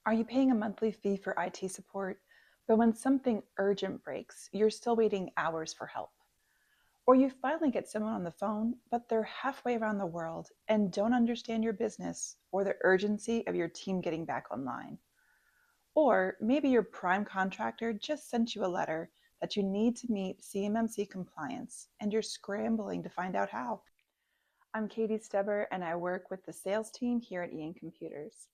Are you paying a monthly fee for IT support, but when something urgent breaks, you're still waiting hours for help? Or you finally get someone on the phone, but they're halfway around the world and don't understand your business or the urgency of your team getting back online? Or maybe your prime contractor just sent you a letter that you need to meet CMMC compliance and you're scrambling to find out how. I'm Katie Steber and I work with the sales team here at Ian Computers.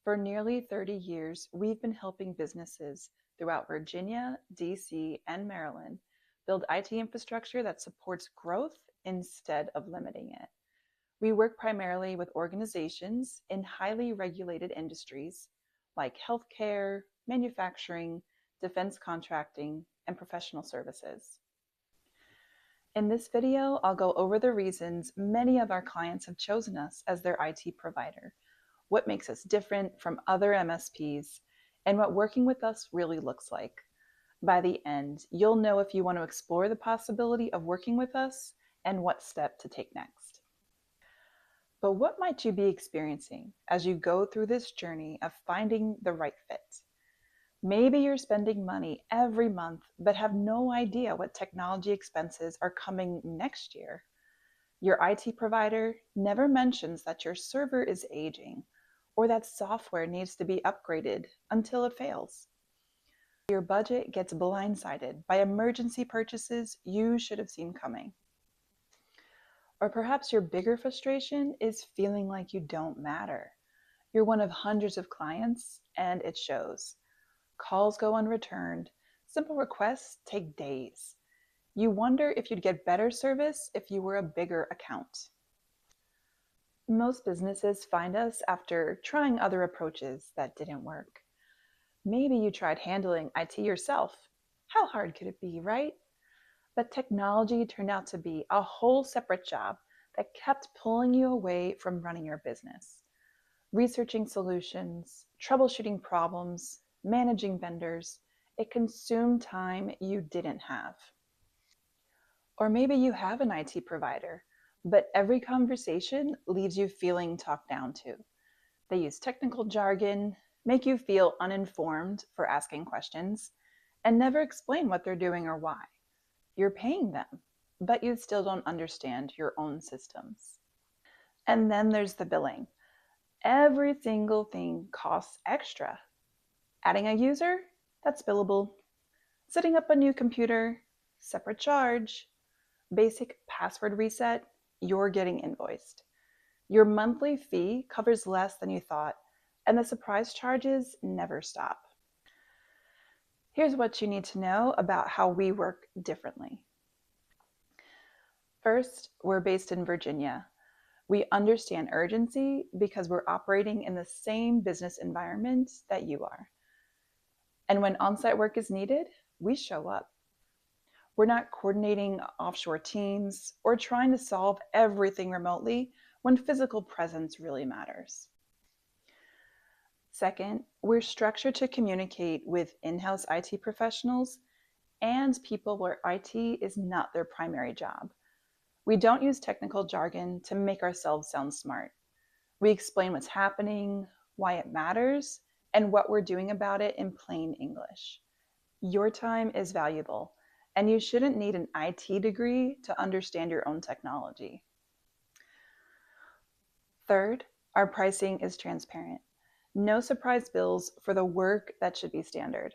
For nearly 30 years, we've been helping businesses throughout Virginia, DC, and Maryland build IT infrastructure that supports growth instead of limiting it. We work primarily with organizations in highly regulated industries like healthcare, manufacturing, defense contracting, and professional services. In this video, I'll go over the reasons many of our clients have chosen us as their IT provider, what makes us different from other MSPs, and what working with us really looks like. By the end, you'll know if you want to explore the possibility of working with us and what step to take next. But what might you be experiencing as you go through this journey of finding the right fit? Maybe you're spending money every month but have no idea what technology expenses are coming next year. Your IT provider never mentions that your server is aging or that software needs to be upgraded until it fails. Your budget gets blindsided by emergency purchases you should have seen coming. Or perhaps your bigger frustration is feeling like you don't matter. You're one of hundreds of clients, and it shows. Calls go unreturned. Simple requests take days. You wonder if you'd get better service if you were a bigger account. Most businesses find us after trying other approaches that didn't work. Maybe you tried handling IT yourself. How hard could it be, right? But technology turned out to be a whole separate job that kept pulling you away from running your business. Researching solutions, troubleshooting problems, managing vendors, it consumed time you didn't have. Or maybe you have an IT provider, but every conversation leaves you feeling talked down to. They use technical jargon, make you feel uninformed for asking questions, and never explain what they're doing or why. You're paying them, but you still don't understand your own systems. And then there's the billing. Every single thing costs extra. Adding a user, that's billable. Setting up a new computer, separate charge. Basic password reset, you're getting invoiced. Your monthly fee covers less than you thought, and the surprise charges never stop. Here's what you need to know about how we work differently. First, we're based in Virginia. We understand urgency because we're operating in the same business environment that you are. And when on-site work is needed, we show up. We're not coordinating offshore teams or trying to solve everything remotely when physical presence really matters. Second, we're structured to communicate with in-house IT professionals and people where IT is not their primary job. We don't use technical jargon to make ourselves sound smart. We explain what's happening, why it matters, and what we're doing about it in plain English. Your time is valuable, and you shouldn't need an IT degree to understand your own technology. Third, our pricing is transparent. No surprise bills for the work that should be standard.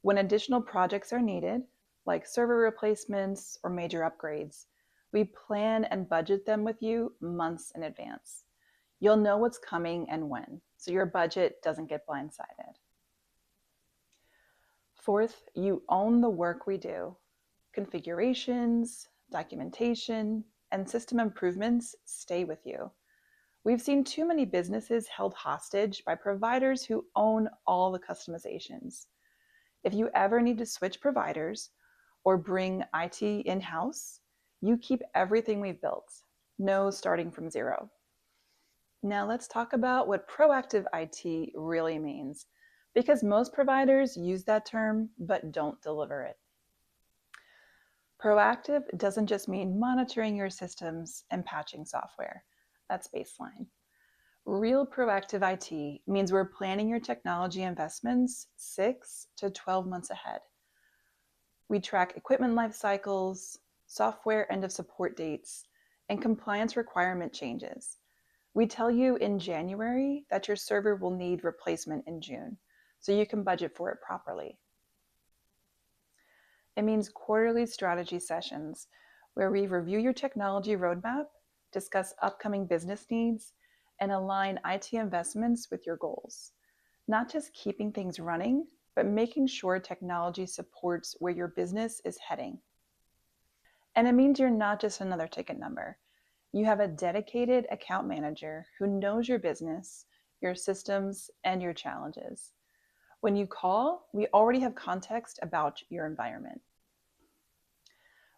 When additional projects are needed, like server replacements or major upgrades, we plan and budget them with you months in advance. You'll know what's coming and when, so your budget doesn't get blindsided. Fourth, you own the work we do. Configurations, documentation, and system improvements stay with you. We've seen too many businesses held hostage by providers who own all the customizations. If you ever need to switch providers or bring IT in-house, you keep everything we've built. No starting from zero. Now let's talk about what proactive IT really means, because most providers use that term but don't deliver it. Proactive doesn't just mean monitoring your systems and patching software. That's baseline. Real proactive IT means we're planning your technology investments 6 to 12 months ahead. We track equipment life cycles, software end of support dates, and compliance requirement changes. We tell you in January that your server will need replacement in June, so you can budget for it properly. It means quarterly strategy sessions where we review your technology roadmap, discuss upcoming business needs, and align IT investments with your goals. Not just keeping things running, but making sure technology supports where your business is heading. And it means you're not just another ticket number. You have a dedicated account manager who knows your business, your systems, and your challenges. When you call, we already have context about your environment.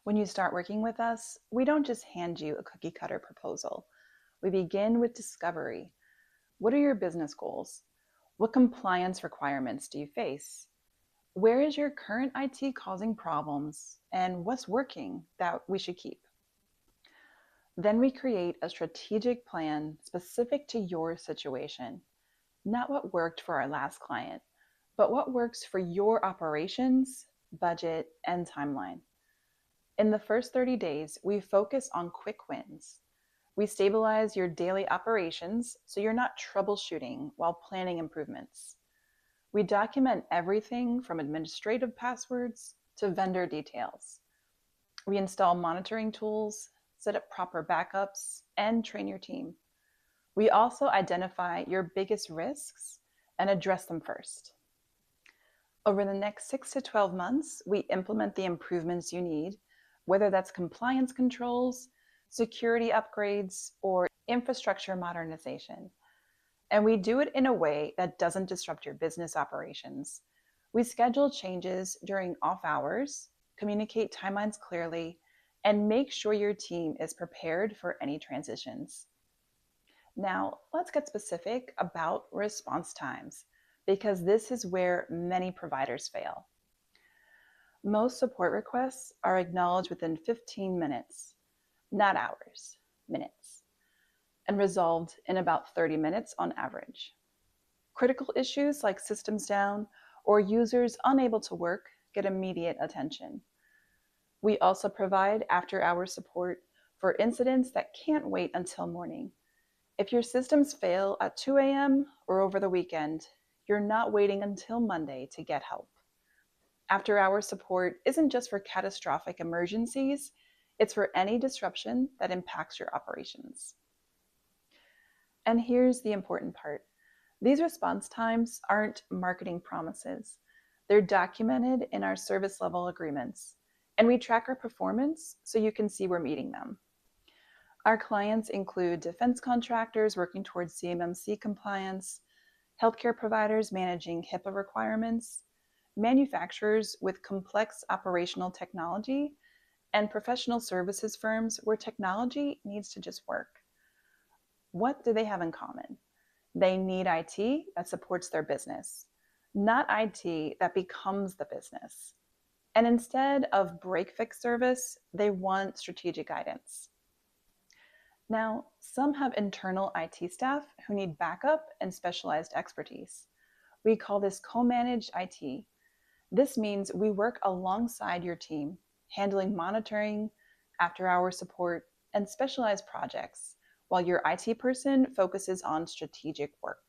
When you start working with us, we don't just hand you a cookie cutter proposal. We begin with discovery. What are your business goals? What compliance requirements do you face? Where is your current IT causing problems? And what's working that we should keep? Then we create a strategic plan specific to your situation. Not what worked for our last client, but what works for your operations, budget, and timeline. In the first 30 days, we focus on quick wins. We stabilize your daily operations so you're not troubleshooting while planning improvements. We document everything from administrative passwords to vendor details. We install monitoring tools, set up proper backups, and train your team. We also identify your biggest risks and address them first. Over the next 6 to 12 months, we implement the improvements you need, whether that's compliance controls, security upgrades, or infrastructure modernization. And we do it in a way that doesn't disrupt your business operations. We schedule changes during off hours, communicate timelines clearly, and make sure your team is prepared for any transitions. Now, let's get specific about response times, because this is where many providers fail. Most support requests are acknowledged within 15 minutes, not hours, minutes, and resolved in about 30 minutes on average. Critical issues like systems down or users unable to work get immediate attention. We also provide after-hours support for incidents that can't wait until morning. If your systems fail at 2 a.m. or over the weekend, you're not waiting until Monday to get help. After-hours support isn't just for catastrophic emergencies, it's for any disruption that impacts your operations. And here's the important part. These response times aren't marketing promises. They're documented in our service level agreements, and we track our performance so you can see we're meeting them. Our clients include defense contractors working towards CMMC compliance, healthcare providers managing HIPAA requirements, manufacturers with complex operational technology, and professional services firms where technology needs to just work. What do they have in common? They need IT that supports their business, not IT that becomes the business. And instead of break-fix service, they want strategic guidance. Now, some have internal IT staff who need backup and specialized expertise. We call this co-managed IT. This means we work alongside your team, handling monitoring, after-hour support, and specialized projects, while your IT person focuses on strategic work.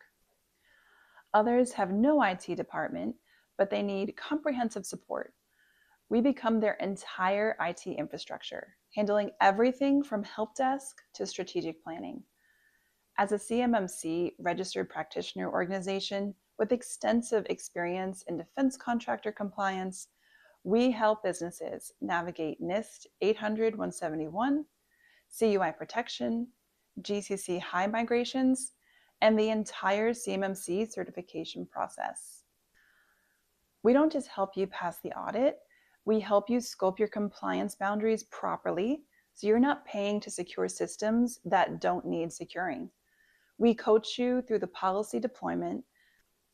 Others have no IT department, but they need comprehensive support. We become their entire IT infrastructure, handling everything from help desk to strategic planning. As a CMMC registered practitioner organization with extensive experience in defense contractor compliance, we help businesses navigate NIST 800-171, CUI protection, GCC high migrations, and the entire CMMC certification process. We don't just help you pass the audit, we help you scope your compliance boundaries properly so you're not paying to secure systems that don't need securing. We coach you through the policy deployment,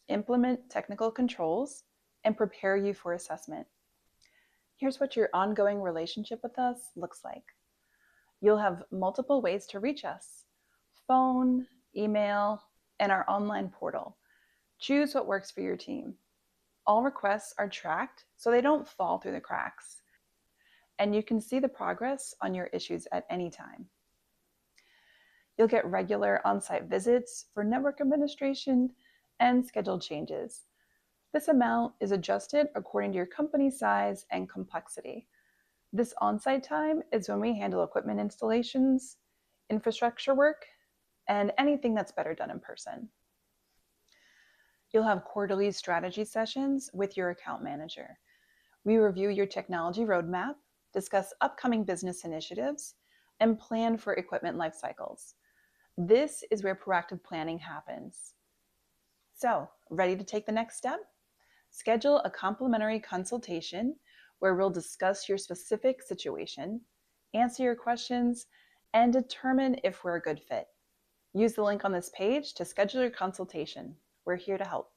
implement technical controls, and prepare you for assessment. Here's what your ongoing relationship with us looks like. You'll have multiple ways to reach us: phone, email, and our online portal. Choose what works for your team. All requests are tracked so they don't fall through the cracks, and you can see the progress on your issues at any time. You'll get regular on-site visits for network administration and scheduled changes. This amount is adjusted according to your company size and complexity. This on-site time is when we handle equipment installations, infrastructure work, and anything that's better done in person. You'll have quarterly strategy sessions with your account manager. We review your technology roadmap, discuss upcoming business initiatives, and plan for equipment life cycles. This is where proactive planning happens. So, ready to take the next step? Schedule a complimentary consultation where we'll discuss your specific situation, answer your questions, and determine if we're a good fit. Use the link on this page to schedule your consultation. We're here to help.